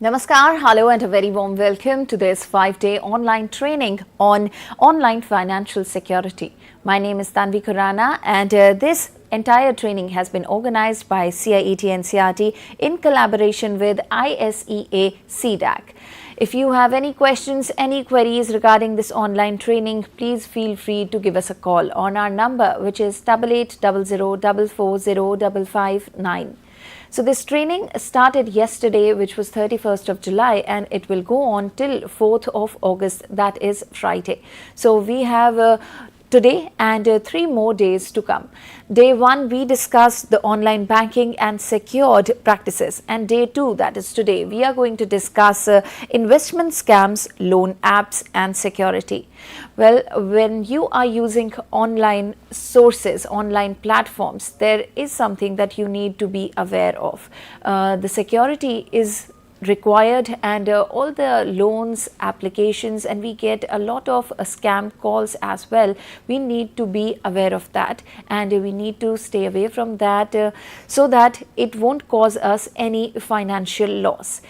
Namaskar, hello and a very warm welcome to this 5-day online training on online financial security. My name is Tanvi Khurana and this entire training has been organized by CIET NCERT in collaboration with ISEA CDAC. If you have any questions, any queries regarding this online training, please feel free to give us a call on our number, which is 8800440559. So this training started yesterday, which was 31st of July, and it will go on till 4th of August, that is Friday. So we have today and 3 more days to come. Day 1, we discussed the online banking and secured practices, and day 2, that is today, we are going to discuss investment scams, loan apps and security. Well, when you are using online sources, online platforms, there is something that you need to be aware of. The security is required, and all the loans applications, and we get a lot of scam calls as well. We need to be aware of that, and we need to stay away from that so that it won't cause us any financial loss.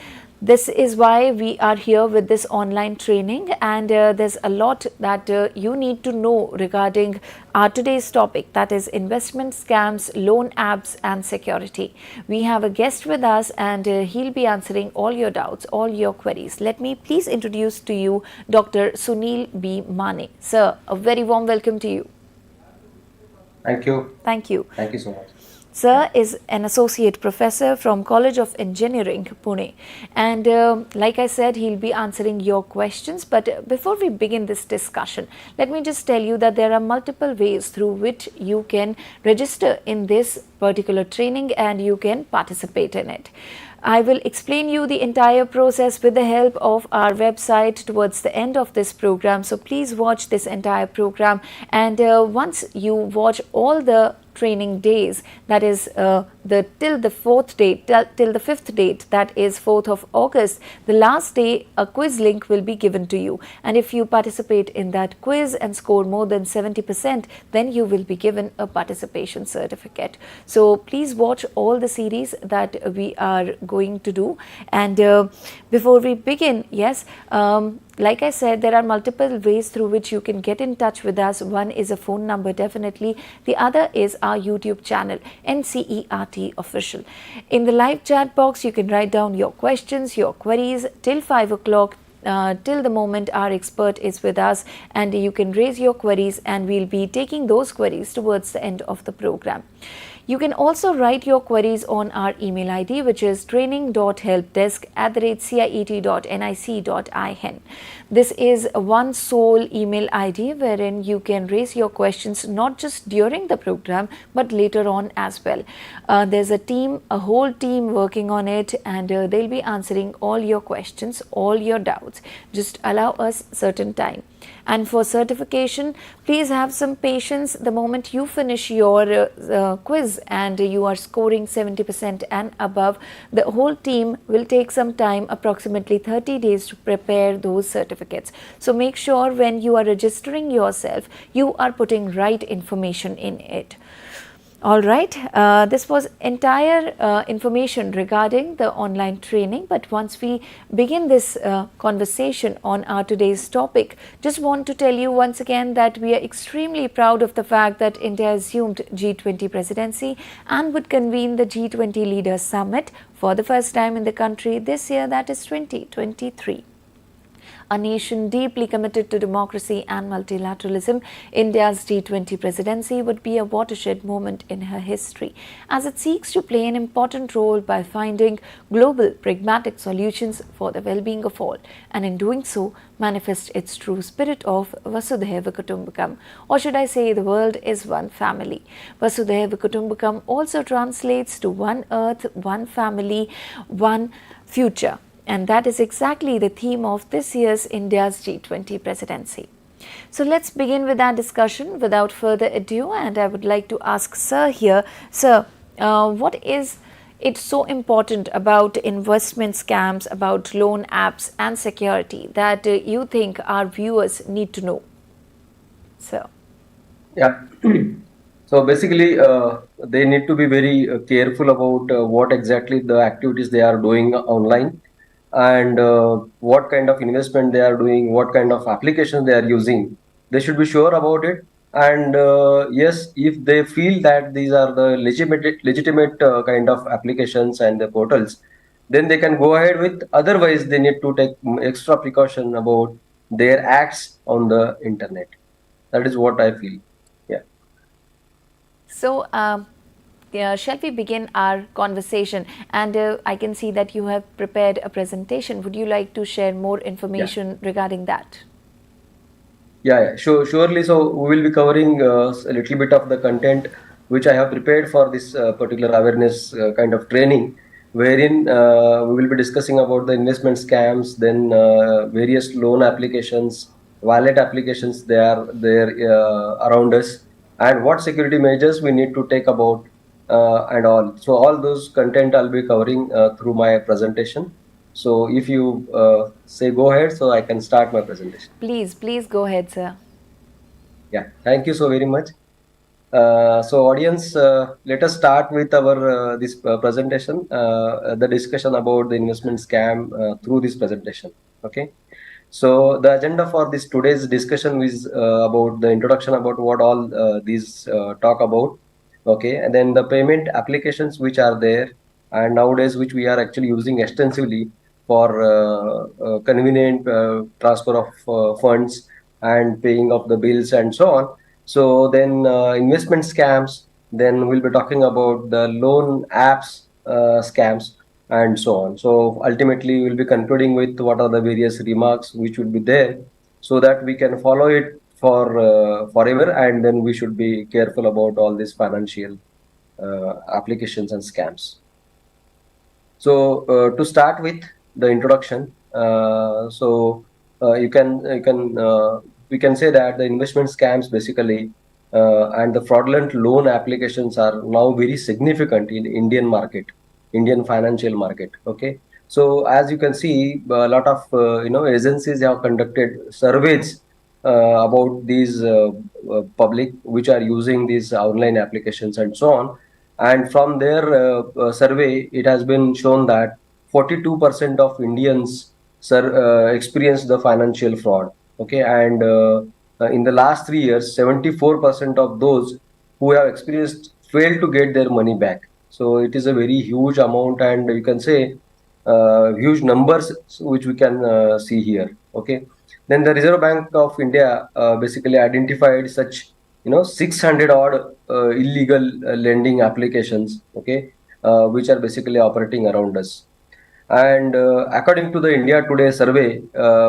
This is why we are here with this online training, and there's a lot that you need to know regarding our today's topic, that is investment scams, loan apps and security. We have a guest with us, and he'll be answering all your doubts, all your queries. Let me please introduce to you Dr. Sunil B. Mane. Sir, a very warm welcome to you. Thank you. Thank you. Thank you so much. Sir is an associate professor from College of Engineering, Pune. And like I said, he'll be answering your questions. But before we begin this discussion, let me just tell you that there are multiple ways through which you can register in this particular training and you can participate in it. I will explain you the entire process with the help of our website towards the end of this program. So please watch this entire program, and once you watch all the training days, that is till the 4th date, till the 5th date, that is 4th of August, the last day a quiz link will be given to you, and if you participate in that quiz and score more than 70%, then you will be given a participation certificate. So please watch all the series that we are going to do. And before we begin, yes, like I said, there are multiple ways through which you can get in touch with us. One is a phone number, definitely. The other is our YouTube channel, NCERT Official. In the live chat box, you can write down your questions, your queries till 5 o'clock. Till the moment our expert is with us, and you can raise your queries, and we'll be taking those queries towards the end of the program. You can also write your queries on our email ID, which is training.helpdesk@ciet.nic.in. This is one sole email ID wherein you can raise your questions not just during the program but later on as well. There's a whole team working on it, and they'll be answering all your questions, all your doubts. Just allow us certain time. And for certification, please have some patience. The moment you finish your quiz and you are scoring 70% and above, the whole team will take some time, approximately 30 days, to prepare those certificates. So make sure when you are registering yourself, you are putting right information in it. All right, this was entire information regarding the online training. But once we begin this conversation on our today's topic, just want to tell you once again that we are extremely proud of the fact that India assumed G20 presidency and would convene the G20 Leaders Summit for the first time in the country this year, that is 2023. A nation deeply committed to democracy and multilateralism, India's G20 presidency would be a watershed moment in her history, as it seeks to play an important role by finding global pragmatic solutions for the well-being of all, and in doing so manifest its true spirit of Vasudhaiva Kutumbakam, or should I say the world is one family. Vasudhaiva Kutumbakam also translates to one earth, one family, one future. And that is exactly the theme of this year's India's G20 presidency. So let's begin with our discussion without further ado, and I would like to ask Sir here, Sir, what is it so important about investment scams, about loan apps and security that you think our viewers need to know? Sir. Yeah. So basically, they need to be very careful about what exactly the activities they are doing online. and what kind of investment they are doing, what kind of applications they are using. They should be sure about it. And yes, if they feel that these are the legitimate kind of applications and the portals, then they can go ahead with. Otherwise, they need to take extra precaution about their acts on the internet. That is what I feel. Yeah. So, shall we begin our conversation? And I can see that you have prepared a presentation. Would you like to share more Yeah. information regarding that? Yeah, sure, surely. So we will be covering a little bit of the content which I have prepared for this particular awareness kind of training, wherein we will be discussing about the investment scams, then various loan applications, wallet applications they are there around us, and what security measures we need to take about and all. So all those content I'll be covering through my presentation. So if you say go ahead, so I can start my presentation. Please, please go ahead, sir. Yeah, thank you so very much. So, audience, let us start with our this presentation, the discussion about the investment scam through this presentation. Okay. So, the agenda for this today's discussion is about the introduction about what all these talk about. Okay, and then the payment applications which are there, and nowadays which we are actually using extensively for convenient transfer of funds and paying of the bills and so on. So then investment scams, then we'll be talking about the loan apps scams and so on. So ultimately we'll be concluding with what are the various remarks which will be there, so that we can follow it for forever, and then we should be careful about all these financial applications and scams. So to start with the introduction, we can say that the investment scams basically and the fraudulent loan applications are now very significant in Indian market, Indian financial market. Okay, so as you can see, a lot of agencies have conducted surveys about these public which are using these online applications and so on. And from their survey, it has been shown that 42% of Indians experience the financial fraud. Okay, and in the last 3 years, 74% of those who have experienced failed to get their money back. So it is a very huge amount, and you can say huge numbers which we can see here. Okay, then the Reserve Bank of India basically identified such 600 odd illegal lending applications, okay, which are basically operating around us. And according to the India Today survey,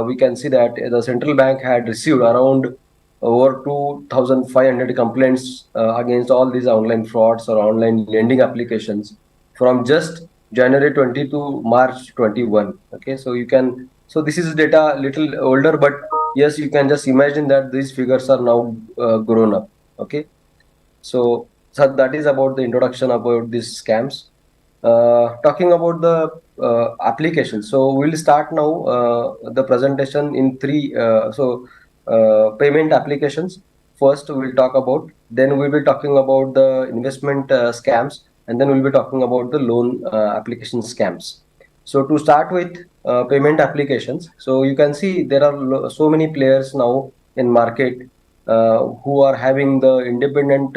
we can see that the central bank had received around over 2,500 complaints against all these online frauds or online lending applications from just January 20 to March 21. Okay, so you can, so this is data little older, but yes, you can just imagine that these figures are now grown up. Okay, so that is about the introduction about these scams. Talking about the application, so we'll start now the presentation in three. Payment applications. First, we'll talk about. Then we'll be talking about the investment scams, and then we'll be talking about the loan application scams. So to start with payment applications, so you can see there are so many players now in market who are having the independent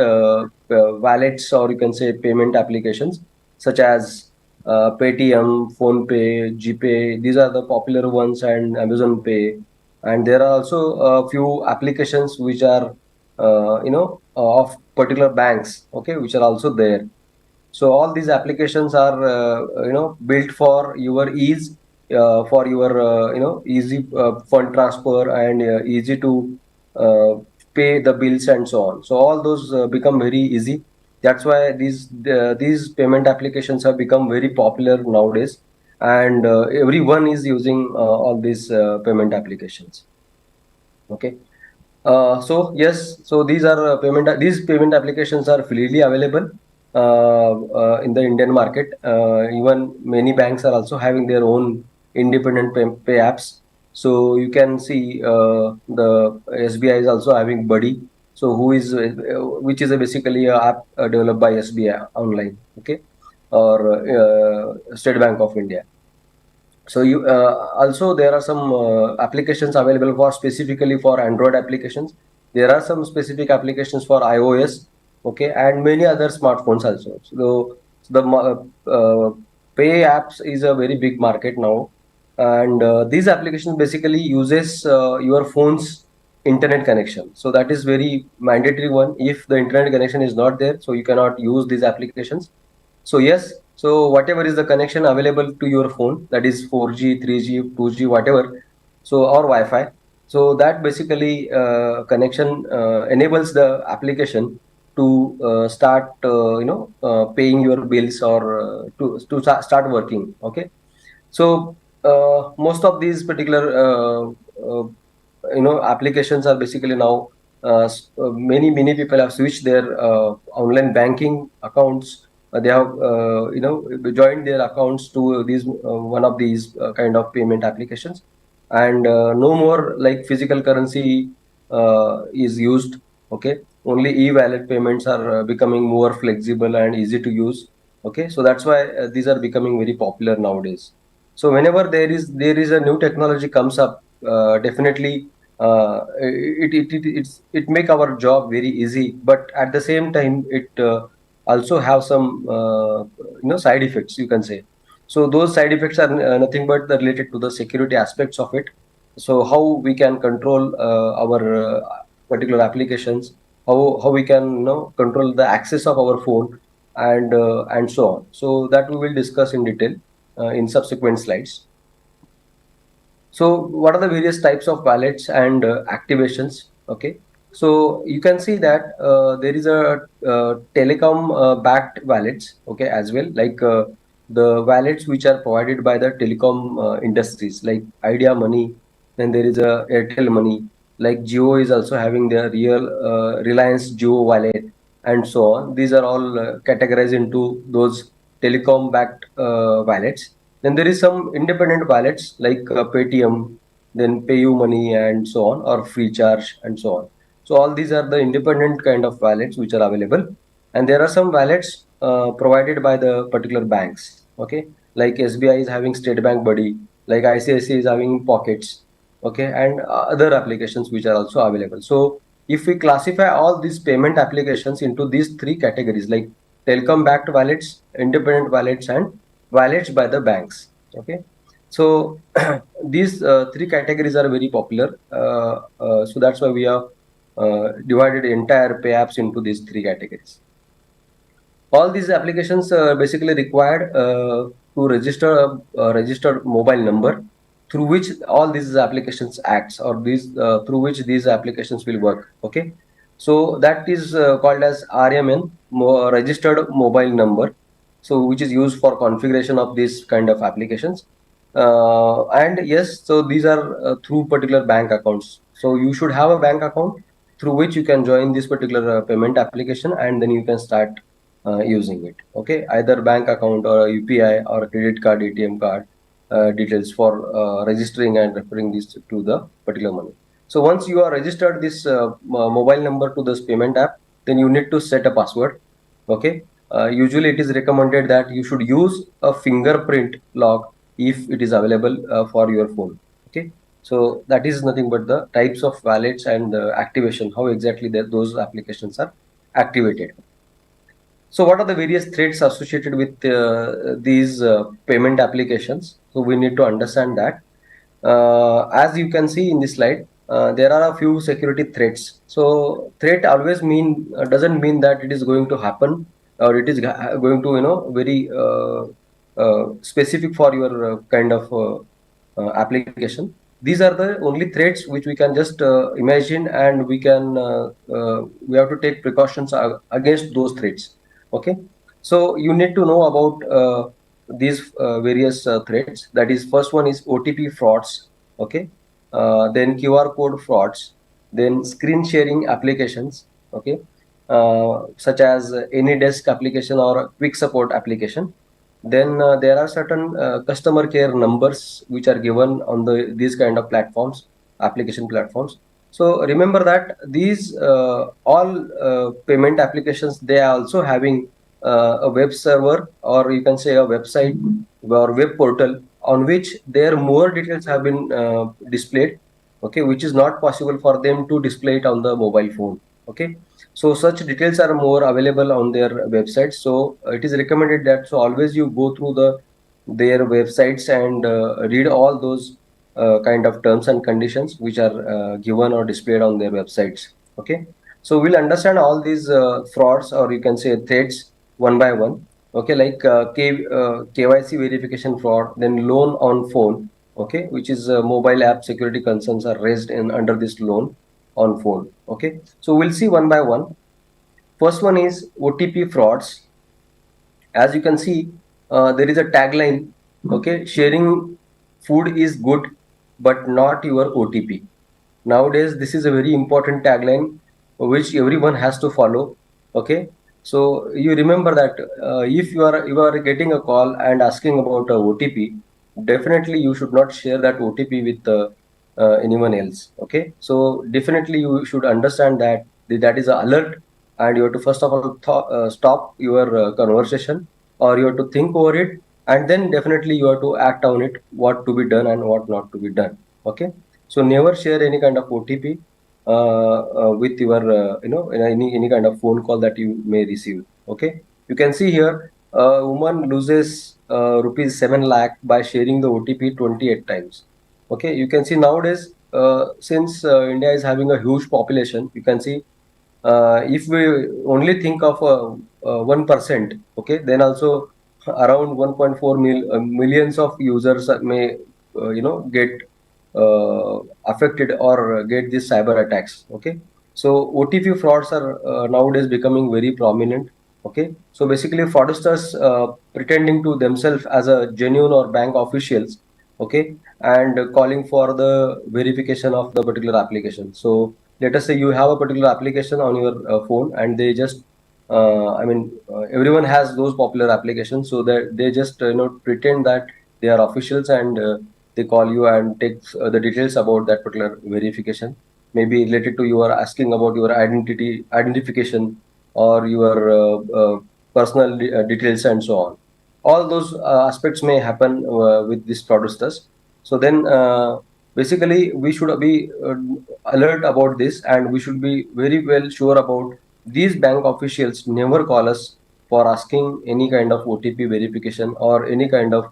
wallets, or you can say payment applications, such as Paytm, PhonePe, GPay. These are the popular ones, and Amazon Pay. And there are also a few applications which are, of particular banks, okay, which are also there. So all these applications are, built for your ease, for your, easy fund transfer, and easy to uh, pay the bills and so on. So all those become very easy. That's why these payment applications have become very popular nowadays, and everyone is using all these payment applications. Okay. So yes, so these payment applications are freely available in the Indian market. Even many banks are also having their own independent pay apps. So you can see the SBI is also having Buddy. So which is basically a app developed by SBI online, okay, or State Bank of India. So you also there are some applications available for specifically for Android applications. There are some specific applications for iOS, okay, and many other smartphones also. So the pay apps is a very big market now, and these applications basically uses your phone's internet connection. So that is very mandatory one. If the internet connection is not there, so you cannot use these applications. So yes, so whatever is the connection available to your phone, that is 4G, 3G, 2G, whatever, so or Wi-Fi. So that basically connection enables the application to start, paying your bills or to start working. Okay, so most of these particular applications are basically now many people have switched their online banking accounts. They have joined their accounts to these one of these kind of payment applications, and no more like physical currency is used. Okay, only e-wallet payments are becoming more flexible and easy to use. Okay, so that's why these are becoming very popular nowadays. So whenever there is a new technology comes up, definitely it make our job very easy, but at the same time it also have some side effects, you can say. So those side effects are nothing but related to the security aspects of it. So how we can control our particular applications, how we can control the access of our phone, and so on. So that we will discuss in detail in subsequent slides. So what are the various types of wallets and activations? Okay, so you can see that there is a telecom backed wallets, okay, as well, like the wallets which are provided by the telecom industries like Idea Money. Then there is a Airtel Money, like Jio is also having their real Reliance Jio wallet, and so on. These are all categorized into those telecom backed wallets. Then there is some independent wallets like Paytm, then PayUmoney, and so on, or Freecharge, and so on. So all these are the independent kind of wallets which are available, and there are some wallets provided by the particular banks. Okay, like SBI is having State Bank Buddy, like ICICI is having Pockets. Okay, and other applications which are also available. So if we classify all these payment applications into these three categories, like telecom backed wallets, independent wallets, and wallets by the banks. Okay, so these three categories are very popular. So that's why we have divided entire pay apps into these three categories. All these applications basically required to register a registered mobile number through which all these applications acts, or these through which these applications will work. Okay, so that is called as RMN, registered mobile number, so which is used for configuration of this kind of applications. And yes, so these are through particular bank accounts. So you should have a bank account through which you can join this particular payment application, and then you can start using it. Okay, either bank account or a UPI or a credit card, ATM card details for registering and referring this to the particular money. So once you are registered this mobile number to this payment app, then you need to set a password. Okay, usually it is recommended that you should use a fingerprint lock if it is available for your phone. Okay, so that is nothing but the types of wallets and activation, how exactly those applications are activated. So what are the various threats associated with these payment applications? So we need to understand that. As you can see in this slide, there are a few security threats. So threat always doesn't mean that it is going to happen, or it is going to very specific for your kind of application. These are the only threats which we can just imagine, and we have to take precautions against those threats. Okay, so you need to know about these various threats. That is, first one is OTP frauds. Okay, then QR code frauds, then screen sharing applications. Okay, such as any desk application or quick support application. Then there are certain customer care numbers which are given on these kind of platforms, application platforms. So remember that these all payment applications, they are also having a web server, or you can say a website or web portal on which their more details have been displayed, okay, which is not possible for them to display it on the mobile phone. Okay, so such details are more available on their website. So it is recommended that so always you go through their websites and read all those kind of terms and conditions which are given or displayed on their websites. Okay, so we'll understand all these frauds, or you can say threats, one by one. Okay, like KYC verification fraud, then loan on phone. Okay, which is mobile app security concerns are raised in under this loan on phone. Okay, so we'll see one by one. First one is OTP frauds. As you can see, there is a tagline. Okay, sharing food is good, but not your OTP. Nowadays this is a very important tagline which everyone has to follow. Okay, so you remember that if you are getting a call and asking about a OTP, definitely you should not share that OTP with anyone else. Okay, so definitely you should understand that that is an alert, and you have to first of all stop your conversation, or you have to think over it, and then definitely you have to act on it, what to be done and what not to be done. Okay, so never share any kind of OTP with your in any kind of phone call that you may receive. Okay, you can see here a woman loses rupees 7 lakh by sharing the OTP 28 times. Okay, you can see nowadays, since India is having a huge population, you can see if we only think of 1%, okay, then also around 1.4 millions of users may get uh, affected or get these cyber attacks. Okay, so OTP frauds are nowadays becoming very prominent. Okay, so basically fraudsters pretending to themselves as a genuine or bank officials. Okay, and calling for the verification of the particular application. So let us say you have a particular application on your phone, and they just everyone has those popular applications, so that they just pretend that they are officials, and they call you and take the details about that particular verification, maybe related to you are asking about your identification, or your personal details and so on. All those aspects may happen with these fraudsters. So then basically we should be alert about this, and we should be very well sure about these bank officials never call us for asking any kind of OTP verification or any kind of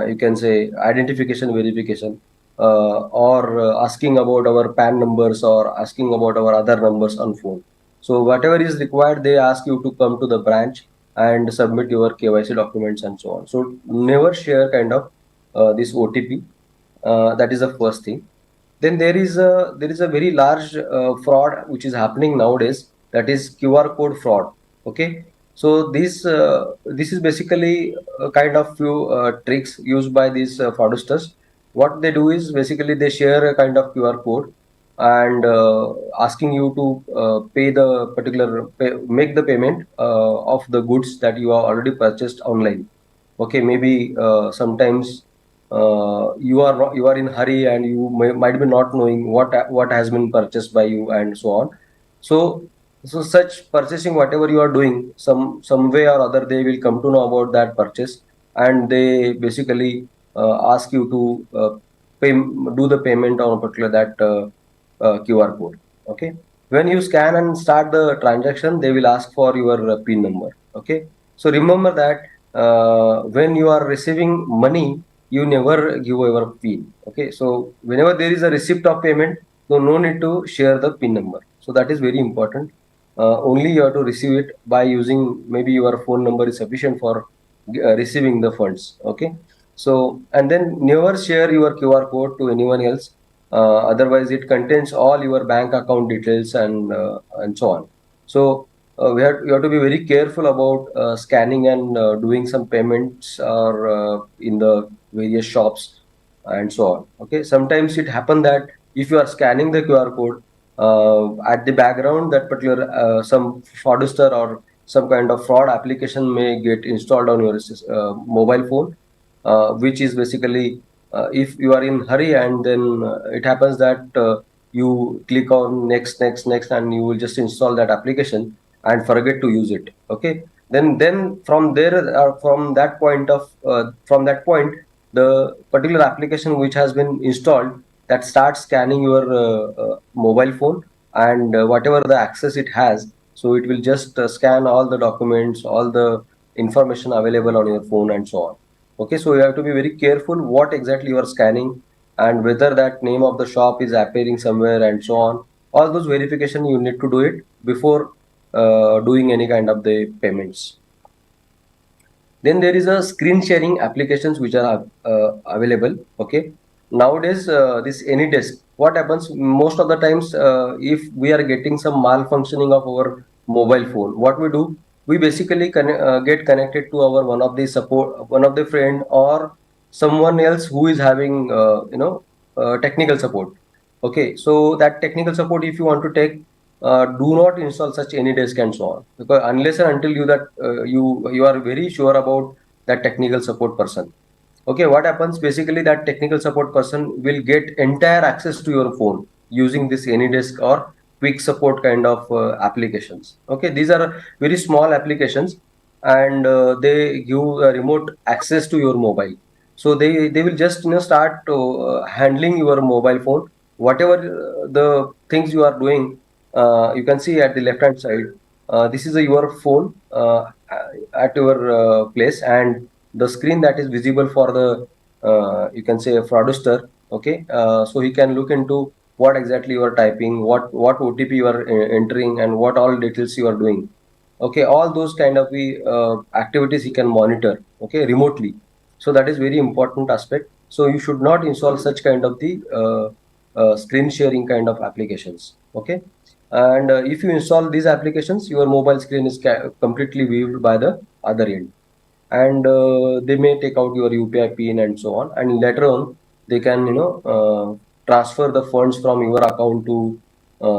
you can say identification verification, or asking about our PAN numbers or asking about our other numbers on phone. So whatever is required, they ask you to come to the branch and submit your KYC documents and so on. So never share kind of this OTP. That is the first thing. Then there is a very large fraud which is happening nowadays, that is QR code fraud. Okay, so this is basically a kind of few tricks used by these fraudsters. What they do is basically they share a kind of QR code, and asking you to pay the make the payment of the goods that you have already purchased online. Okay, maybe sometimes you are in hurry, and you might be not knowing what has been purchased by you and so on. So such purchasing, whatever you are doing, some way or other they will come to know about that purchase, and they basically ask you to do the payment on a particular that QR code. Okay, when you scan and start the transaction, they will ask for your PIN number. Okay, so remember that when you are receiving money, you never give your PIN. Okay, so whenever there is a receipt of payment, so no need to share the PIN number. So that is very important. Only you have to receive it by using, maybe your phone number is sufficient for receiving the funds. Okay, so and then never share your QR code to anyone else. Otherwise, it contains all your bank account details and so on. So you have to be very careful about scanning and doing some payments, or in the various shops and so on. Okay, sometimes it happen that if you are scanning the QR code, at the background that particular some fraudster or some kind of fraud application may get installed on your mobile phone, which is basically if you are in hurry, and then it happens that you click on next, and you will just install that application and forget to use it. Okay, then from there, from that point, the particular application which has been installed, that starts scanning your mobile phone, and whatever the access it has, so it will just scan all the documents, all the information available on your phone and so on. Okay, so you have to be very careful what exactly you are scanning, and whether that name of the shop is appearing somewhere and so on. All those verification you need to do it before doing any kind of the payments. Then there is a screen sharing applications which are available. Okay, nowadays this AnyDesk, what happens most of the times, if we are getting some malfunctioning of our mobile phone, what we do, we basically get connected to our one of the friend, or someone else who is having technical support. Okay, so that technical support, if you want to take, do not install such AnyDesk and so on, because unless and until you are very sure about that technical support person. Okay, what happens basically, that technical support person will get entire access to your phone using this AnyDesk or quick support kind of applications. Okay, these are very small applications, and they give remote access to your mobile. So they will just start handling your mobile phone, whatever the things you are doing. You can see at the left hand side, this is your phone at your place, and the screen that is visible for the you can say a fraudster. Okay, so he can look into what exactly you are typing, what OTP you are entering, and what all details you are doing. Okay, all those kind of the activities he can monitor, okay, remotely. So that is very important aspect. So you should not install such kind of the screen sharing kind of applications. Okay, and if you install these applications, your mobile screen is completely viewed by the other end, and they may take out your UPI pin and so on, and later on they can transfer the funds from your account to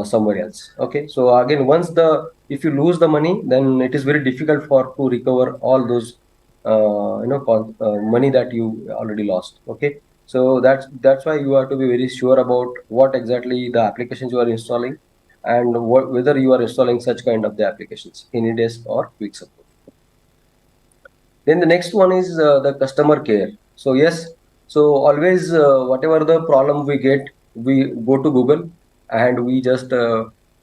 somewhere else. Okay, so again, once the if you lose the money, then it is very difficult for to recover all those money that you already lost. Okay, so that's why you have to be very sure about what exactly the applications you are installing, and whether you are installing such kind of the applications, AnyDesk or Quick Support. Then the next one is the customer care. So yes, so always whatever the problem we get, we go to Google, and we just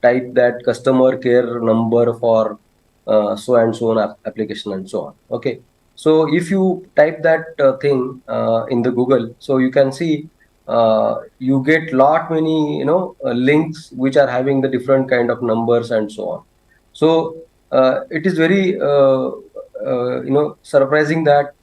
type that customer care number for so and so on application and so on. Okay, so if you type that thing in the Google, so you can see you get lot many links which are having the different kind of numbers and so on. So it is very surprising that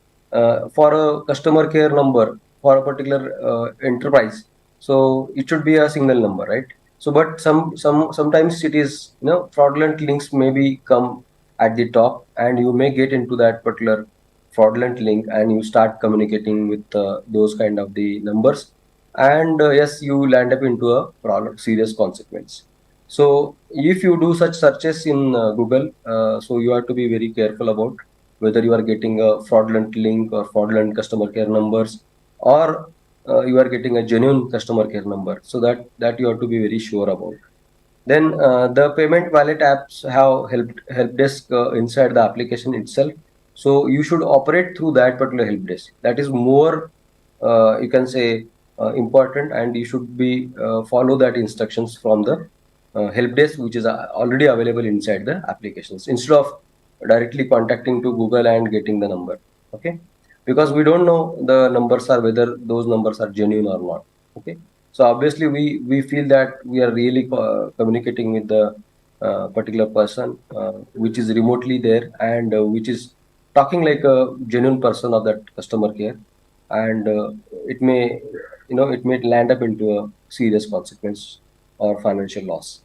for a customer care number for a particular enterprise, so it should be a single number, right? So but sometimes it is fraudulent links maybe come at the top, and you may get into that particular fraudulent link, and you start communicating with those kind of the numbers, and yes, you land up into a problem, serious consequence. So if you do such searches in Google, so you have to be very careful about whether you are getting a fraudulent link or fraudulent customer care numbers, or you are getting a genuine customer care number. So that you have to be very sure about. Then the payment wallet apps have help desk inside the application itself. So you should operate through that particular help desk. That is more you can say important, and you should be follow that instructions from the help desk which is already available inside the applications, instead of directly contacting to Google and getting the number. Okay, because we don't know the numbers are whether those numbers are genuine or not. Okay, so obviously we feel that we are really communicating with the particular person which is remotely there, and which is talking like a genuine person of that customer care, and it may it may land up into a serious consequence or financial loss.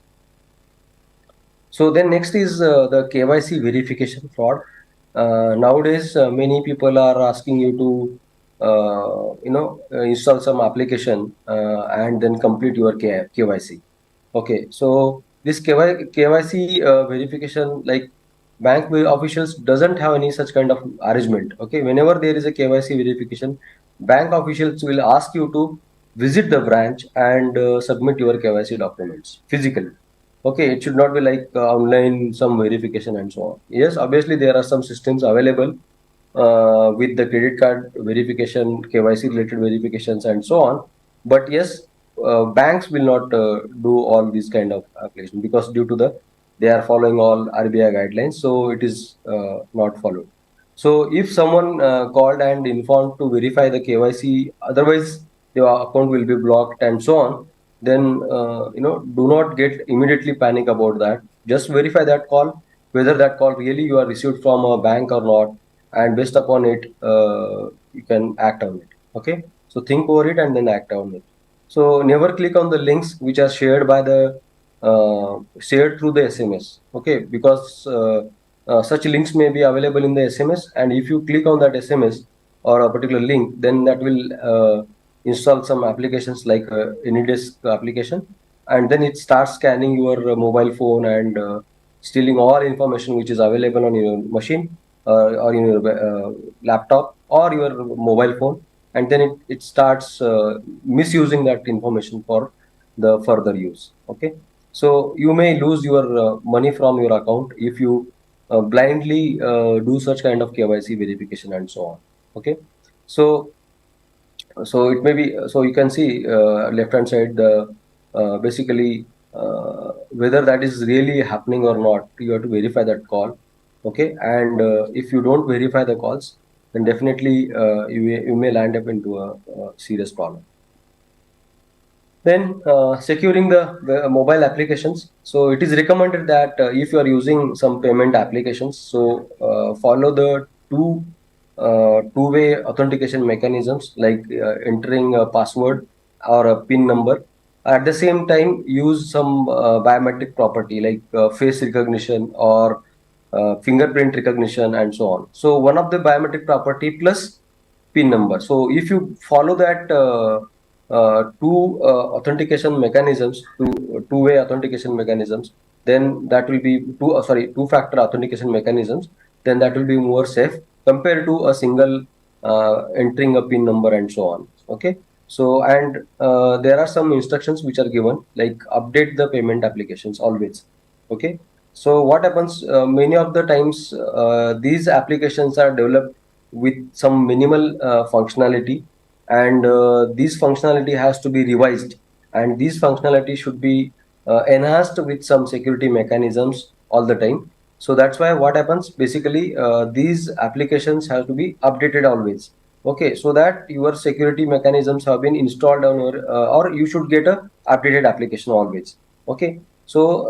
So then next is the KYC verification fraud. Nowadays, many people are asking you to, install some application and then complete your KYC. Okay, so this KYC verification, like officials doesn't have any such kind of arrangement. Okay, whenever there is a KYC verification, bank officials will ask you to visit the branch and submit your KYC documents physically. Okay, it should not be like online some verification and so on. Yes, obviously there are some systems available with the credit card verification, KYC related verifications, and so on. But yes, banks will not do all these kind of application because due to the they are following all RBI guidelines, so it is not followed. So if someone called and informed to verify the KYC, otherwise your account will be blocked and so on, then do not get immediately panic about that. Just verify that call, whether that call really you are received from a bank or not, and based upon it, you can act on it. Okay, so think over it and then act on it. So never click on the links which are shared by the shared through the SMS. Okay, because such links may be available in the SMS, and if you click on that SMS or a particular link, then that will install some applications like AnyDesk application, and then it starts scanning your mobile phone and stealing all information which is available on your machine or in your laptop or your mobile phone, and then it starts misusing that information for the further use. Okay, so you may lose your money from your account if you blindly do such kind of KYC verification and so on. Okay, so it may be, so you can see left hand side the basically whether that is really happening or not, you have to verify that call. Okay, and if you don't verify the calls, then definitely you may land up into a serious problem. Then securing the mobile applications. So it is recommended that if you are using some payment applications, so follow the two-way authentication mechanisms like entering a password or a PIN number. At the same time, use some biometric property like face recognition or fingerprint recognition and so on. So one of the biometric property plus PIN number. So if you follow that two authentication mechanisms, two-way authentication mechanisms, then that will be two-factor authentication mechanisms. Then that will be more safe compared to a single entering a PIN number and so on. Okay. So and there are some instructions which are given like update the payment applications always. Okay. So what happens? Many of the times these applications are developed with some minimal functionality, and this functionality has to be revised, and these functionality should be enhanced with some security mechanisms all the time. So that's why what happens basically, these applications have to be updated always. Okay, so that your security mechanisms have been installed on your or you should get a updated application always. Okay, so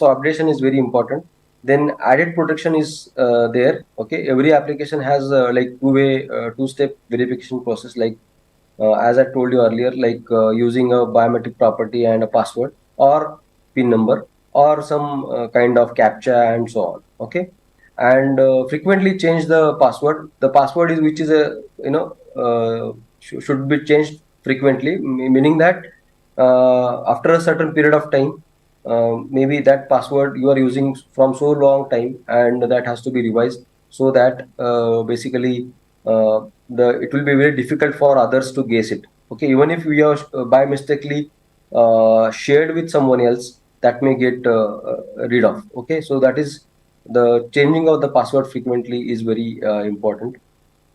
updation is very important. Then added protection is there. Okay, every application has like two-step verification process, like as I told you earlier, like using a biometric property and a password or PIN number or some kind of captcha and so on. Okay, and frequently change the password. The password is which is a should be changed frequently, meaning that after a certain period of time, maybe that password you are using from so long time, and that has to be revised so that basically it will be very difficult for others to guess it. Okay, even if we are by mistakenly shared with someone else, that may get rid of. Okay, so that is the changing of the password frequently is very important.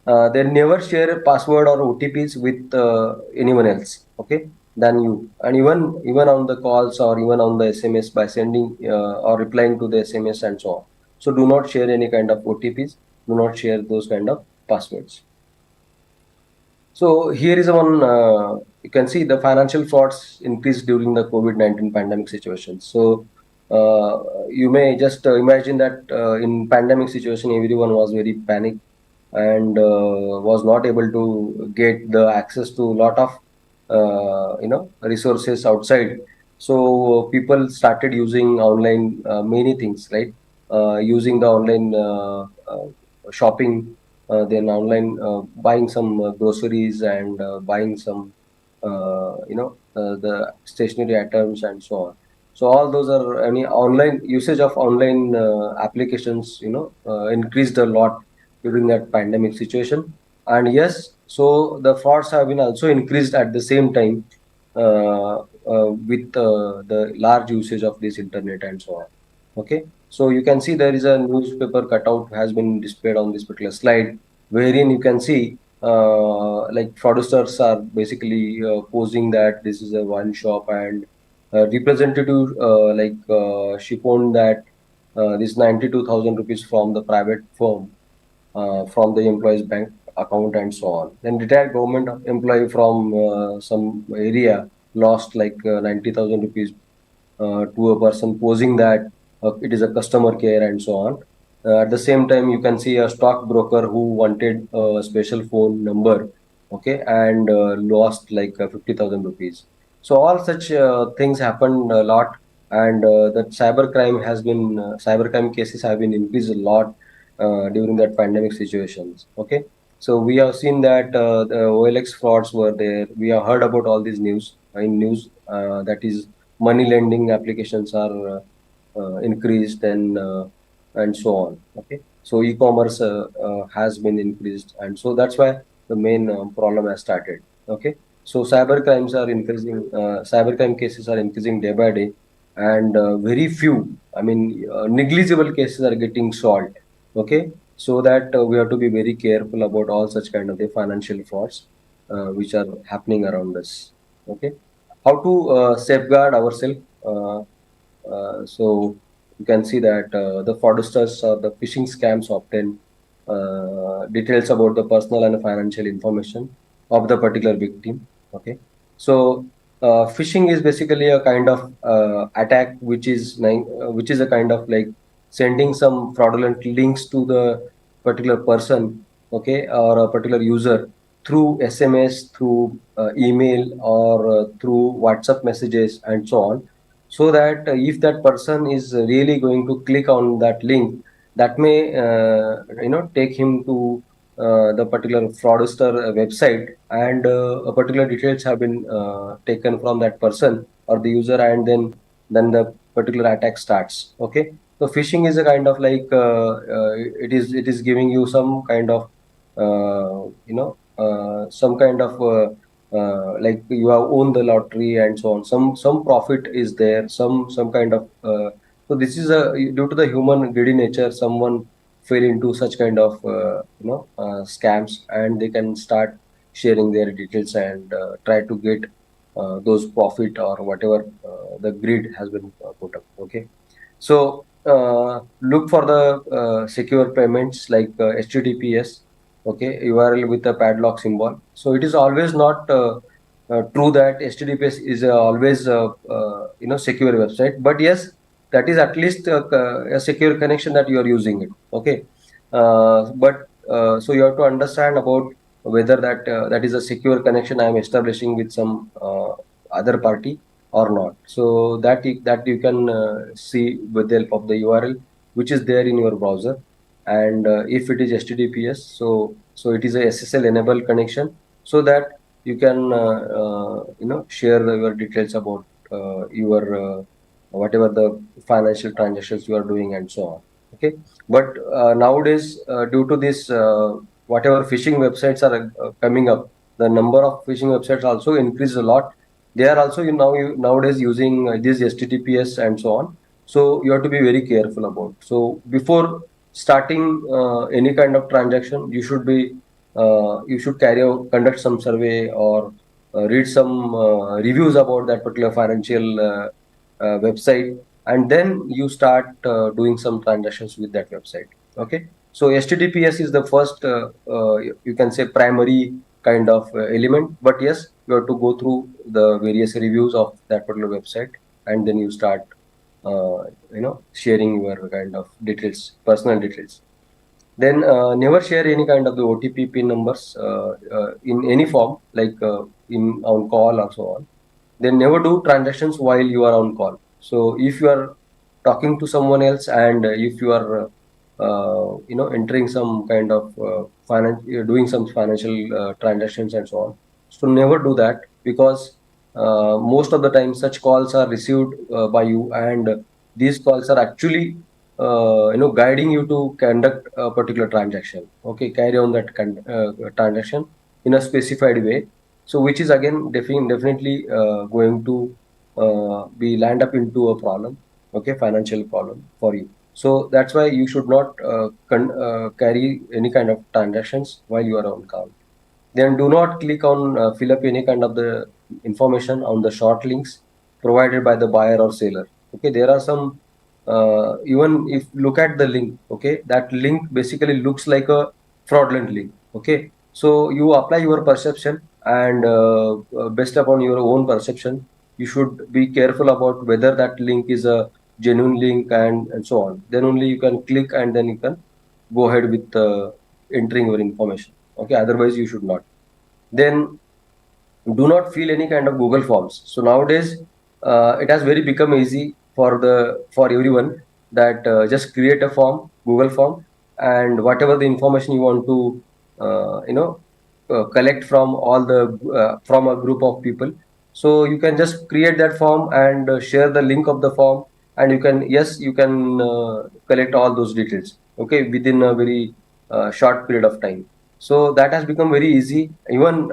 They never share a password or OTPs with anyone else, okay, than you. And even on the calls or even on the SMS by sending or replying to the SMS and so on. So do not share any kind of OTPs. Do not share those kind of passwords. So here is one, you can see the financial frauds increased during the COVID-19 pandemic situation. So you may just imagine that in pandemic situation, everyone was very panicked and was not able to get the access to a lot of resources outside. So people started using online many things, right? Using the online shopping, then online buying some groceries and buying some the stationery items and so on. So all those are any online usage of online applications increased a lot during that pandemic situation. And yes, so the frauds have been also increased at the same time with the large usage of this internet and so on. Okay, so you can see there is a newspaper cutout has been displayed on this particular slide. wherein you can see like fraudsters are basically posing that this is a one shop, and representative she phoned that this 92,000 rupees from the private firm, from the employee's bank account and so on. Then retired government employee from some area lost like 90,000 rupees to a person posing that it is a customer care and so on. At the same time, you can see a stockbroker who wanted a special phone number, okay, and lost like 50,000 rupees. So all such things happened a lot, and that cybercrime cases have been increased a lot during that pandemic situations. Okay, so we have seen that the OLX frauds were there. We have heard about all these news in news, that is money lending applications are increased, and so on. Okay, so e-commerce has been increased, and so that's why the main problem has started. Okay, so cybercrime cases are increasing day by day, and very few, I mean, negligible cases are getting solved. Okay, so that we have to be very careful about all such kind of the financial frauds which are happening around us. Okay, how to safeguard ourselves. So you can see that the fraudsters or the phishing scams obtain details about the personal and financial information of the particular victim. Okay, so phishing is basically a kind of attack which is a kind of like sending some fraudulent links to the particular person, okay, or a particular user through SMS, through email, or through WhatsApp messages and so on, so that if that person is really going to click on that link, that may take him to the particular fraudster website, and a particular details have been taken from that person or the user, and then the particular attack starts. Okay, so phishing is a kind of like it is giving you some kind of some kind of like you have won the lottery and so on. Some profit is there, some kind of so this is a due to the human greedy nature, someone fell into such kind of scams, and they can start sharing their details and try to get those profit or whatever the greed has been put up. Okay, so look for the secure payments like HTTPS, okay, URL with a padlock symbol. So it is always not true that HTTPS is always secure website, but yes, that is at least a secure connection that you are using it. Okay, but so you have to understand about whether that is a secure connection I am establishing with some other party or not. So that you can see with the help of the URL which is there in your browser, and if it is HTTPS, so it is a SSL enabled connection, so that you can share your details about your whatever the financial transactions you are doing and so on. Okay, but nowadays due to this whatever phishing websites are coming up, the number of phishing websites also increased a lot. They are also nowadays using this HTTPS and so on. So you have to be very careful about. So before starting any kind of transaction, you should conduct some survey, or read some reviews about that particular financial website, and then you start doing some transactions with that website. Okay, so HTTPS is the first you can say primary kind of element, but yes, you have to go through the various reviews of that particular website, and then you start sharing your kind of details, personal details. Then never share any kind of the OTP PIN numbers in any form, like in on call or so on. Then never do transactions while you are on call. So if you are talking to someone else, and if you are entering some kind of doing some financial transactions and so on, so never do that, because most of the time such calls are received by you, and these calls are actually guiding you to conduct a particular transaction. Okay, carry on that transaction in a specified way, so which is again definitely going to be land up into a problem, okay, financial problem for you. So that's why you should not carry any kind of transactions while you are on call. Then do not click on fill up any kind of the information on the short links provided by the buyer or seller. Okay, there are some even if look at the link, okay, that link basically looks like a fraudulent link. Okay, so you apply your perception and based upon your own perception, you should be careful about whether that link is a genuine link and so on. Then only you can click and then you can go ahead with entering your information. Okay, otherwise you should not. Then do not fill any kind of Google forms. So nowadays, it has very become easy for everyone that just create a form, Google form, and whatever the information you want to, collect from all the from a group of people. So you can just create that form and share the link of the form, and you can collect all those details. Okay, within a very short period of time. So that has become very easy. Even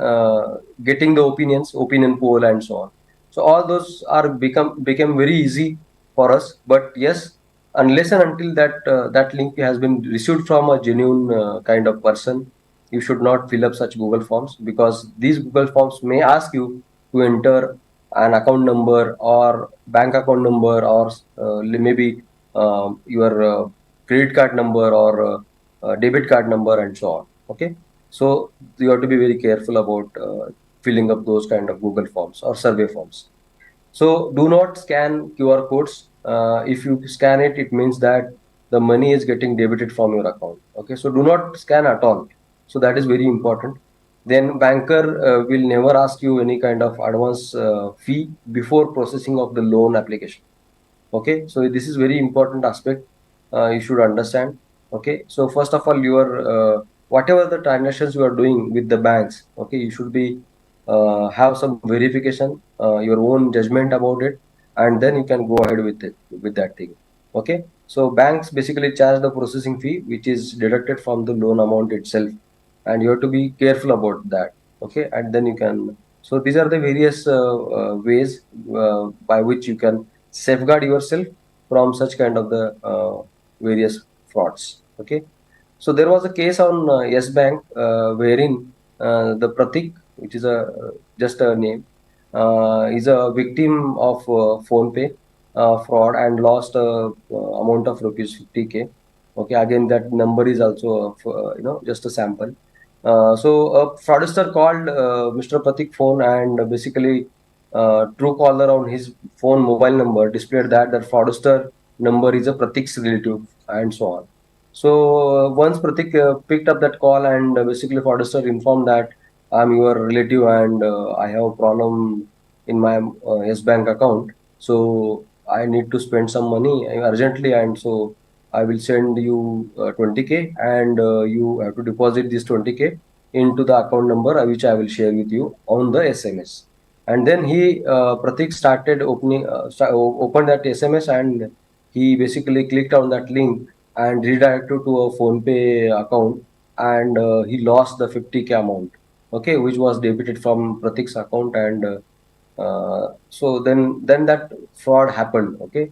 getting the opinion poll and so on. So all those are become very easy for us. But yes, unless and until that link has been received from a genuine kind of person, you should not fill up such Google forms, because these Google forms may ask you to enter an account number or bank account number, or maybe your credit card number or debit card number and so on. Okay, so you have to be very careful about filling up those kind of Google forms or survey forms. So do not scan QR codes. If you scan it, it means that the money is getting debited from your account. Okay, so do not scan at all. So that is very important. Then banker will never ask you any kind of advance fee before processing of the loan application. Okay, so this is very important aspect you should understand. Okay, so first of all, your whatever the transactions you are doing with the banks, okay, you should be have some verification, your own judgment about it, and then you can go ahead with it, with that thing. Okay, so banks basically charge the processing fee which is deducted from the loan amount itself, and you have to be careful about that. Okay, and then you can, so these are the various ways by which you can safeguard yourself from such kind of the various frauds. Okay, so there was a case on Yes Bank wherein the Pratik, which is a just a name, is a victim of phone pay fraud and lost a amount of rupees 50K. Okay, again that number is also just a sample. So a fraudster called Mr. Pratik phone, and basically Truecaller on his phone mobile number displayed that fraudster number is a Pratik's relative and so on. So once Pratik picked up that call, and basically fraudster informed that I'm your relative and I have a problem in my Yes Bank account. So I need to spend some money urgently, and so I will send you 20K, and you have to deposit this 20K into the account number which I will share with you on the SMS. And then Pratik started opened that SMS, and he basically clicked on that link and redirected to a phone pay account, and he lost the 50K amount, okay, which was debited from Pratik's account. And so then that fraud happened. Okay,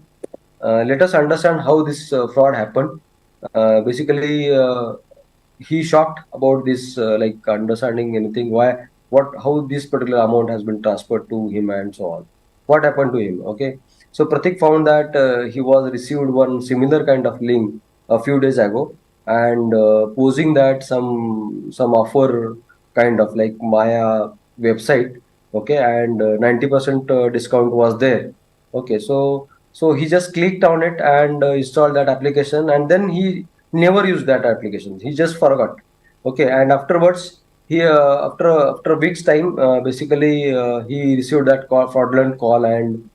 let us understand how this fraud happened. Basically, he shocked about this, like understanding anything, why, what, how this particular amount has been transferred to him and so on. What happened to him? Okay, so Pratik found that he was received one similar kind of link a few days ago, and posing that some offer kind of like Maya website. Okay, and 90% discount was there. Okay, so he just clicked on it and installed that application, and then he never used that application. He just forgot. Okay, and afterwards, after a week's time, basically he received that call, fraudulent call, and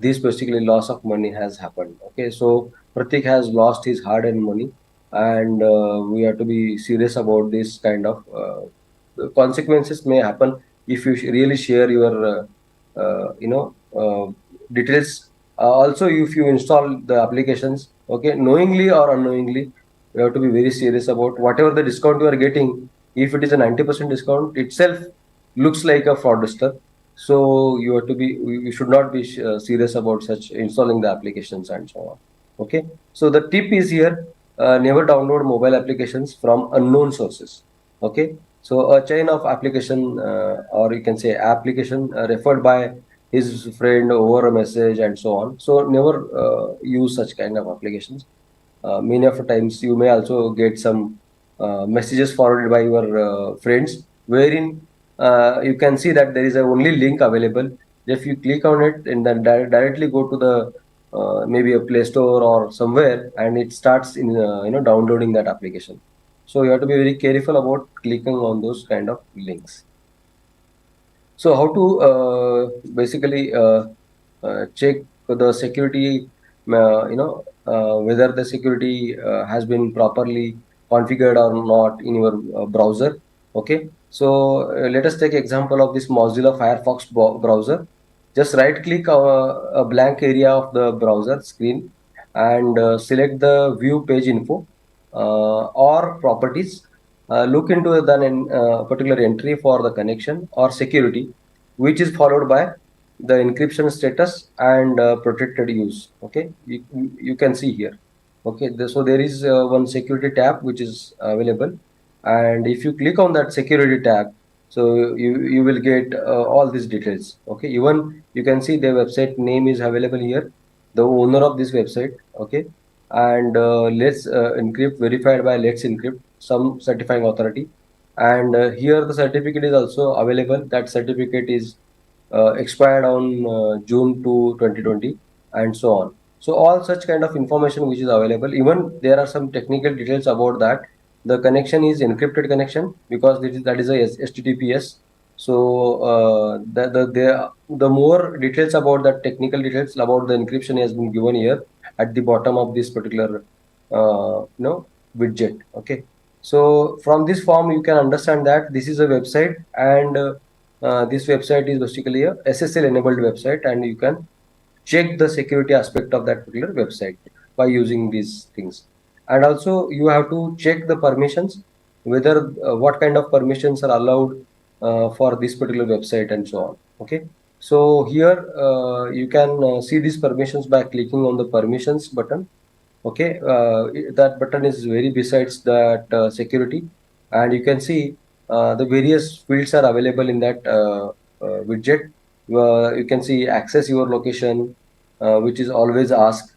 this basically loss of money has happened. Okay, so Pratik has lost his hard-earned money, and we have to be serious about this kind of consequences may happen if you really share your details. Also, if you install the applications, okay, knowingly or unknowingly, you have to be very serious about whatever the discount you are getting. If it is a 90% discount itself, looks like a fraudster. So you have to be, you should not be serious about such installing the applications and so on. Okay, so the tip is here, never download mobile applications from unknown sources. Okay, so a chain of application, or you can say application referred by his friend over a message and so on. So never use such kind of applications. Many of the times you may also get some messages forwarded by your friends, wherein you can see that there is a only link available. If you click on it and then directly go to the maybe a Play Store or somewhere, and it starts in downloading that application. So you have to be very careful about clicking on those kind of links. So how to basically check the security, whether the security has been properly configured or not in your browser. Okay, so let us take example of this Mozilla Firefox browser. Just right click a blank area of the browser screen and select the view page info or properties. Look into the particular entry for the connection or security, which is followed by the encryption status and protected use. Okay, you can see here. Okay, so there is one security tab which is available, and if you click on that security tab, so you will get all these details. Okay, even you can see the website name is available here, the owner of this website. Okay, and let's encrypt, verified by let's encrypt, some certifying authority, and here the certificate is also available. That certificate is expired on June to 2020 and so on. So all such kind of information which is available. Even there are some technical details about that. The connection is encrypted connection because that is a HTTPS. So the more details about that, technical details about the encryption has been given here at the bottom of this particular widget. Okay, so from this form you can understand that this is a website, and this website is basically a SSL enabled website, and you can check the security aspect of that particular website by using these things. And also you have to check the permissions, whether what kind of permissions are allowed for this particular website and so on. Okay, so here you can see these permissions by clicking on the permissions button. Okay, that button is very besides that security, and you can see the various fields are available in that widget. You can see access your location, which is always ask,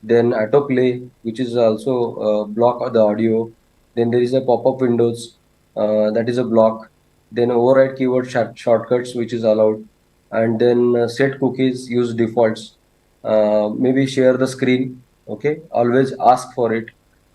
then autoplay, which is also block the audio, then there is a pop-up windows, that is a block, then override keyword shortcuts, which is allowed, and then set cookies, use defaults, maybe share the screen. Okay, always ask for it,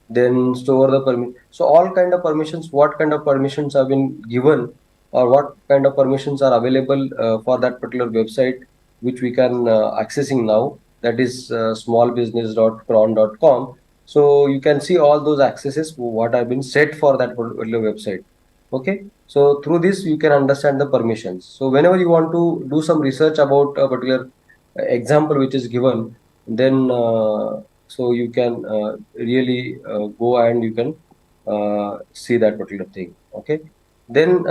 then store the permission. So all kind of permissions, what kind of permissions have been given, or what kind of permissions are available for that particular website, which we can accessing now, that is smallbusiness.cron.com. So you can see all those accesses what have been set for that particular website. Okay, so through this you can understand the permissions. So whenever you want to do some research about a particular example which is given, then so you can really go and you can see that particular thing. Okay, then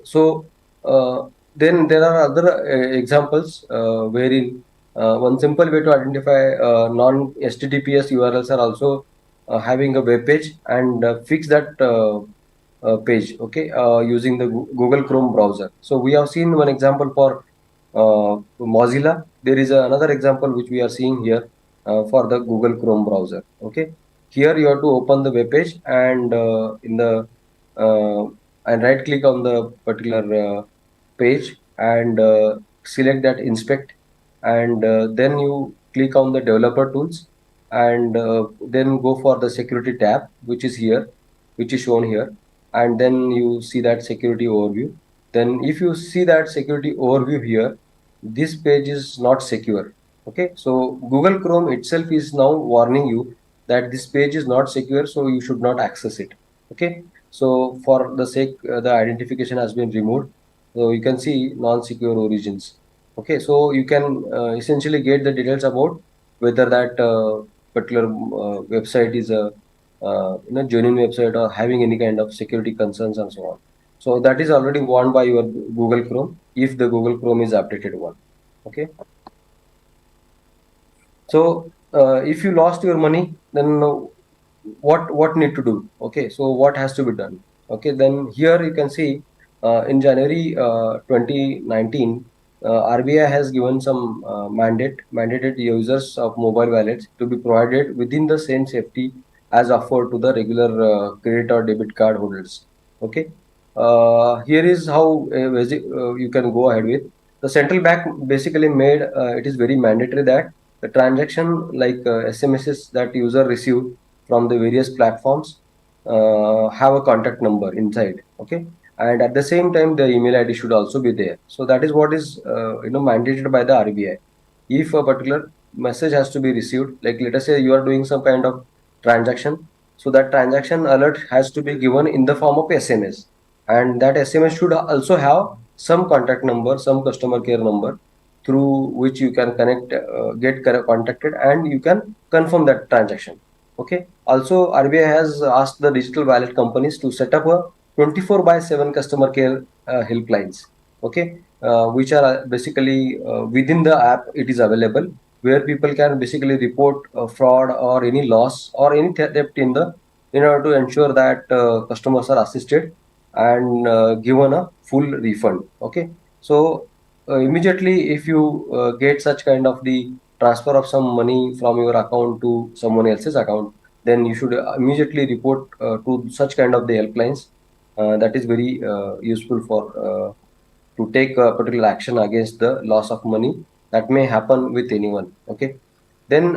so uh, then there are other examples wherein one simple way to identify non HTTPS URLs are also having a web page, and fix that page. Okay, using the Google Chrome browser. So we have seen one example for Mozilla. There is another example which we are seeing here for the Google Chrome browser. Okay, here you have to open the web page, and in the uh, and right click on the particular page, and select that inspect, and then you click on the developer tools, and then go for the security tab, which is here, which is shown here, and then you see that security overview. Then if you see that security overview here, this page is not secure. Okay, so Google Chrome itself is now warning you that this page is not secure, so you should not access it. Okay, so for the sake, the identification has been removed. So you can see non-secure origins. Okay, so you can essentially get the details about whether that particular website is a genuine website or having any kind of security concerns and so on. So that is already warned by your Google Chrome if the Google Chrome is updated one. Okay. So if you lost your money, then what need to do? Okay, so what has to be done? Okay, then here you can see in January 2019, RBI has given some mandated users of mobile wallets to be provided within the same safety as offered to the regular credit or debit card holders. Okay, here is how you can go ahead with. The central bank basically made it is very mandatory that the transaction like SMSs that user receive from the various platforms have a contact number inside. Okay, and at the same time the email ID should also be there. So that is what is mandated by the RBI. If a particular message has to be received, like let us say you are doing some kind of transaction, so that transaction alert has to be given in the form of SMS, and that SMS should also have some contact number, some customer care number through which you can contacted, and you can confirm that transaction. Okay. Also, RBI has asked the digital wallet companies to set up a 24 by 7 customer care helplines. Okay, which are basically within the app. It is available where people can basically report fraud or any loss or any theft in order to ensure that customers are assisted and given a full refund. Okay, so immediately if you get such kind of the transfer of some money from your account to someone else's account, then you should immediately report to such kind of the helplines. That is very useful for to take a particular action against the loss of money that may happen with anyone. Okay, then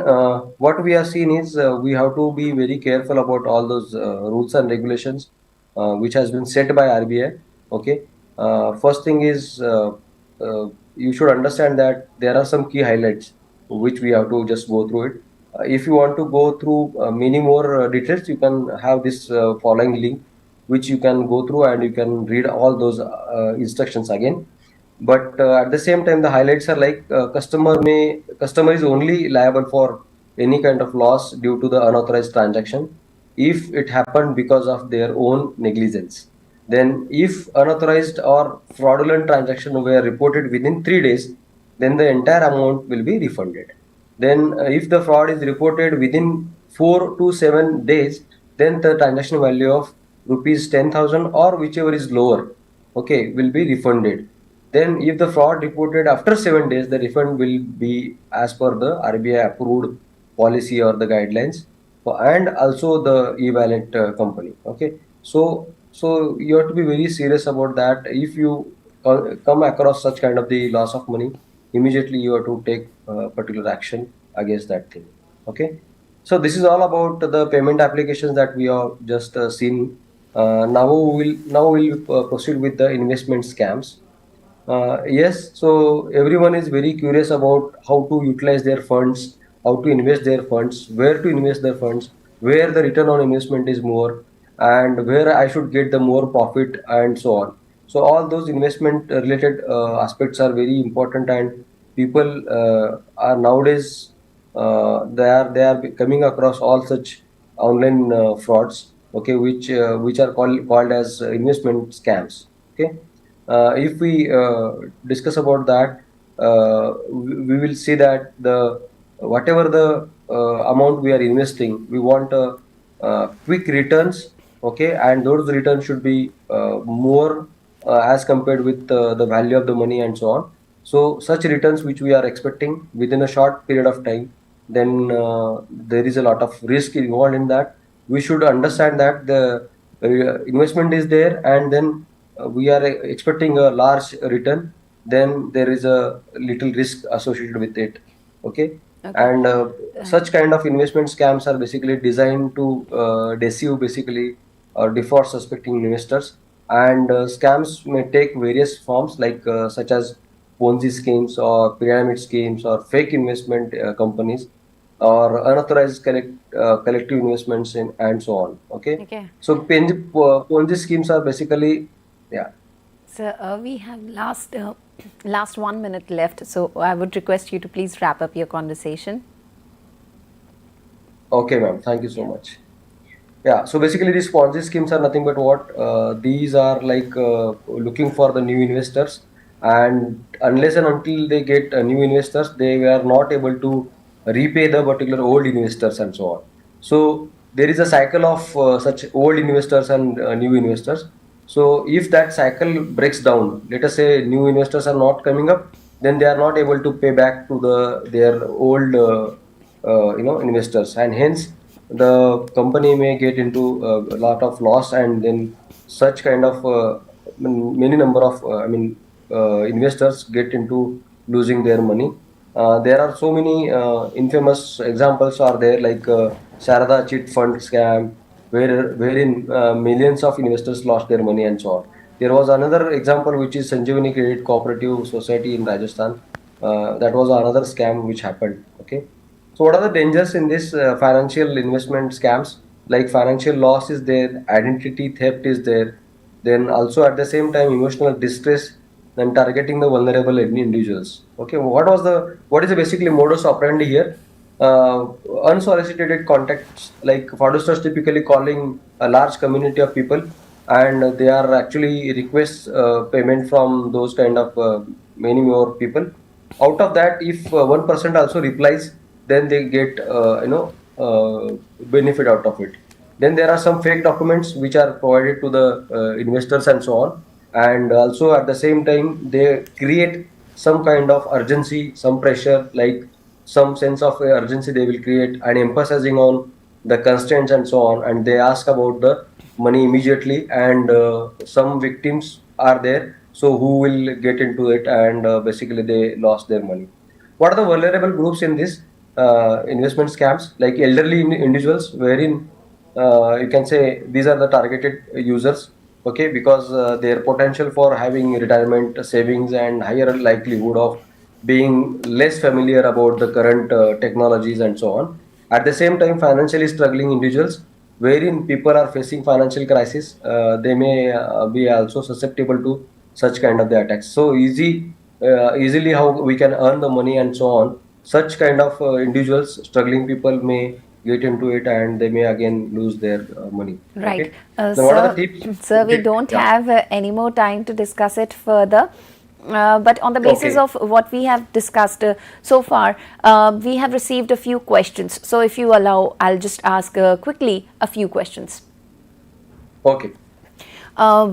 what we have seen is we have to be very careful about all those rules and regulations which has been set by RBI. Okay, first thing is you should understand that there are some key highlights which we have to just go through it. If you want to go through many more details, you can have this following link which you can go through and you can read all those instructions again. But at the same time the highlights are like customer is only liable for any kind of loss due to the unauthorized transaction if it happened because of their own negligence. Then if unauthorized or fraudulent transaction were reported within 3 days, then the entire amount will be refunded. Then if the fraud is reported within 4 to 7 days, then the transaction value of rupees 10,000 or whichever is lower, okay, will be refunded. Then, if the fraud reported after 7 days, the refund will be as per the RBI approved policy or the guidelines, and also the e-wallet company. Okay, so you have to be very serious about that. If you come across such kind of the loss of money, immediately you have to take particular action against that thing. Okay, so this is all about the payment applications that we have just seen. Now we'll proceed with the investment scams. Yes, so everyone is very curious about how to utilize their funds, how to invest their funds, where to invest their funds, where the return on investment is more, and where I should get the more profit, and so on. So all those investment related aspects are very important, and people are nowadays they are coming across all such online frauds. Okay, which are called as investment scams. Okay, if we discuss about that, we will see that the whatever the amount we are investing, we want quick returns. Okay, and those returns should be more as compared with the value of the money and so on. So such returns which we are expecting within a short period of time, then there is a lot of risk involved in that. We should understand that the investment is there, and then we are expecting a large return, then there is a little risk associated with it. Okay, Okay. and Uh, such kind of investment scams are basically designed to deceive basically or defraud suspecting investors. And scams may take various forms like such as Ponzi schemes or pyramid schemes or fake investment companies or unauthorized collective investments in, and so on. Okay, okay. so Ponzi schemes are basically, yeah. So we have last 1 minute left. So I would request you to please wrap up your conversation. Okay, ma'am. Thank you so Yeah. much. Yeah. So basically, these Ponzi schemes are nothing but what these are like looking for the new investors, and unless and until they get new investors, they were not able to repay the particular old investors and so on. So there is a cycle of such old investors and new investors. So if that cycle breaks down, let us say new investors are not coming up, then they are not able to pay back to their old investors, and hence the company may get into a lot of loss, and then such kind of many number of investors get into losing their money. There are so many infamous examples are there, like Sharada chit fund scam, wherein millions of investors lost their money and so on. There was another example which is Sanjeevani Credit Cooperative Society in Rajasthan. That was another scam which happened. Okay, so what are the dangers in this financial investment scams? Like financial loss is there, identity theft is there, then also at the same time emotional distress, then targeting the vulnerable individuals. Okay, what is the basically modus operandi here? Uh, Unsolicited contacts, like fraudsters typically calling a large community of people, and they are actually request payment from those kind of many more people. Out of that, if 1% also replies, then they get benefit out of it. Then there are some fake documents which are provided to the investors and so on, and also at the same time they create some kind of urgency, some pressure, like some sense of urgency they will create, and emphasizing on the constraints and so on, and they ask about the money immediately, and some victims are there, so who will get into it, and basically they lost their money. What are the vulnerable groups in this investment scams? Like elderly individuals, wherein you can say these are the targeted users. Okay, because their potential for having retirement savings and higher likelihood of being less familiar about the current technologies and so on. At the same time, financially struggling individuals, wherein people are facing financial crisis, they may be also susceptible to such kind of the attacks. So easily how we can earn the money and so on. Such kind of individuals, struggling people may get into it, and they may again lose their money. Right. Okay. Then what are the Sir, tips? sir, we Okay. don't Yeah. have any more time to discuss it further. But on the basis Okay. of what we have discussed so far, we have received a few questions. So, if you allow, I'll just ask quickly a few questions. Okay.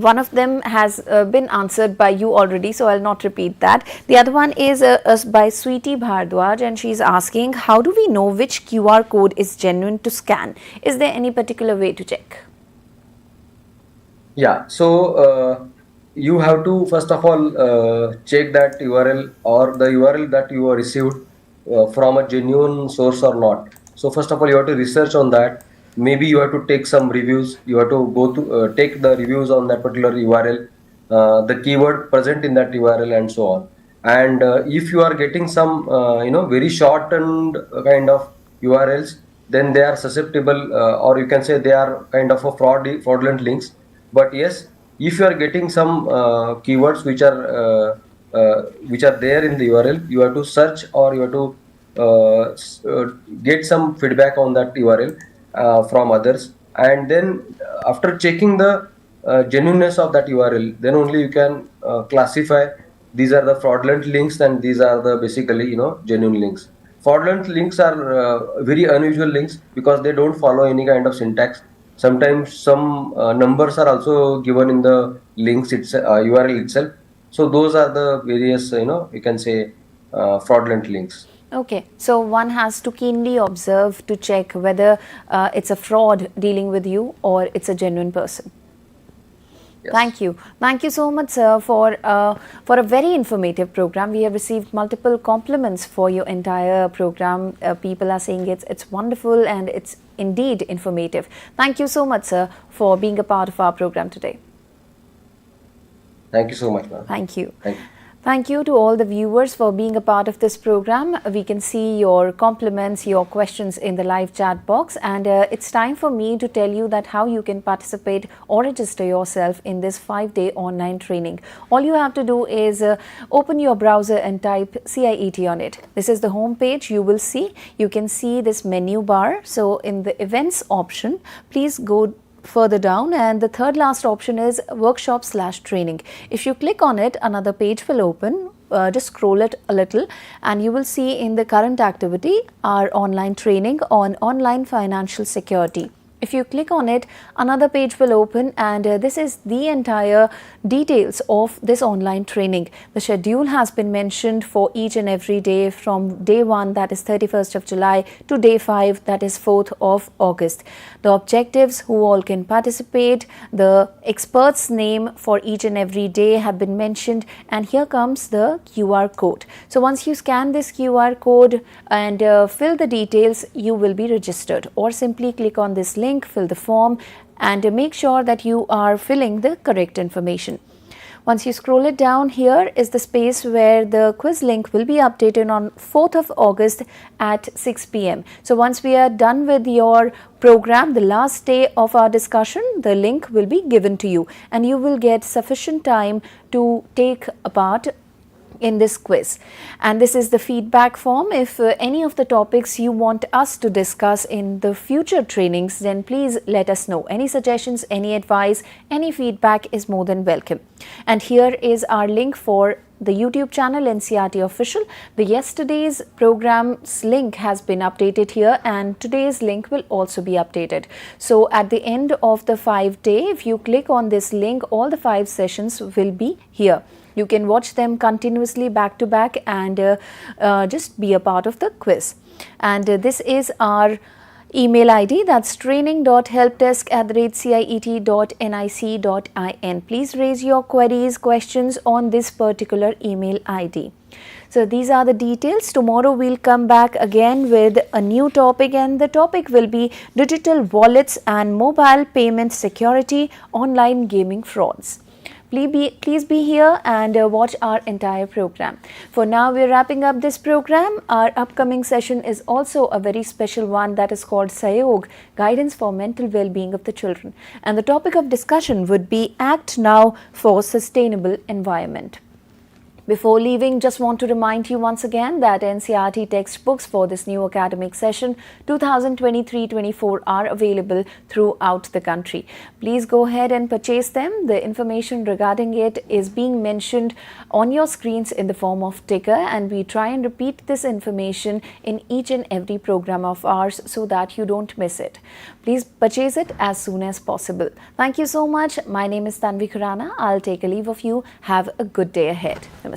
One of them has been answered by you already, so I'll not repeat that. The other one is by Sweetie Bhardwaj, and she's asking, how do we know which QR code is genuine to scan? Is there any particular way to check? Yeah, so you have to first of all check that URL, or the URL that you have received from a genuine source or not. So first of all, you have to research on that. Maybe you have to take some reviews. You have to go to take the reviews on that particular URL, the keyword present in that URL, and so on. And if you are getting some very shortened kind of URLs, then they are susceptible, or you can say they are kind of a fraudulent links. But yes, if you are getting some keywords which are there in the URL, you have to search, or you have to get some feedback on that URL from others, and then after checking the genuineness of that URL, then only you can classify these are the fraudulent links, and these are the basically genuine links. Fraudulent links are very unusual links because they don't follow any kind of syntax. Sometimes some numbers are also given in the links itself, URL itself. So those are the various, you can say fraudulent links. Okay, so one has to keenly observe to check whether it's a fraud dealing with you or it's a genuine person. Yes. Thank you. Thank you so much, sir, for a very informative program. We have received multiple compliments for your entire program. People are saying it's wonderful and it's indeed informative. Thank you so much, sir, for being a part of our program today. Thank you so much, ma'am. Thank you. Thank you. Thank you to all the viewers for being a part of this program. We can see your compliments, your questions in the live chat box, and it's time for me to tell you that how you can participate or register yourself in this 5-day online training. All you have to do is open your browser and type CIET on it. This is the home page you will see. You can see this menu bar. So in the events option, please go further down, and the third last option is workshop/training. If you click on it, another page will open just scroll it a little, and you will see in the current activity our online training on online financial security. If you click on it, another page will open, and this is the entire details of this online training. The schedule has been mentioned for each and every day from day 1, that is 31st of July, to day 5, that is 4th of August. The objectives, who all can participate, the expert's name for each and every day have been mentioned, and here comes the QR code. So once you scan this QR code and fill the details, you will be registered, or simply click on this link, fill the form, and make sure that you are filling the correct information. Once you scroll it down, here is the space where the quiz link will be updated on 4th of August at 6 p.m. So once we are done with your program, the last day of our discussion, the link will be given to you, and you will get sufficient time to take a part in this quiz. And this is the feedback form. If any of the topics you want us to discuss in the future trainings, then please let us know. Any suggestions, any advice, any feedback is more than welcome. And here is our link for the YouTube channel NCERT Official. The yesterday's program's link has been updated here, and today's link will also be updated. So at the end of the 5-day, if you click on this link, all the 5 sessions will be here. You can watch them continuously back to back and just be a part of the quiz. And this is our email ID, that's training.helpdesk@ciet.nic.in. Please raise your queries, questions on this particular email ID. So these are the details. Tomorrow we'll come back again with a new topic, and the topic will be digital wallets and mobile payment security, online gaming frauds. Please be here and watch our entire program. For now, we're wrapping up this program. Our upcoming session is also a very special one, that is called Sayog, Guidance for Mental Well-being of the Children. And the topic of discussion would be Act Now for Sustainable Environment. Before leaving, just want to remind you once again that NCERT textbooks for this new academic session 2023-24 are available throughout the country. Please go ahead and purchase them. The information regarding it is being mentioned on your screens in the form of ticker, and we try and repeat this information in each and every program of ours so that you don't miss it. Please purchase it as soon as possible. Thank you so much. My name is Tanvi Khurana. I'll take a leave of you. Have a good day ahead. Namaskar.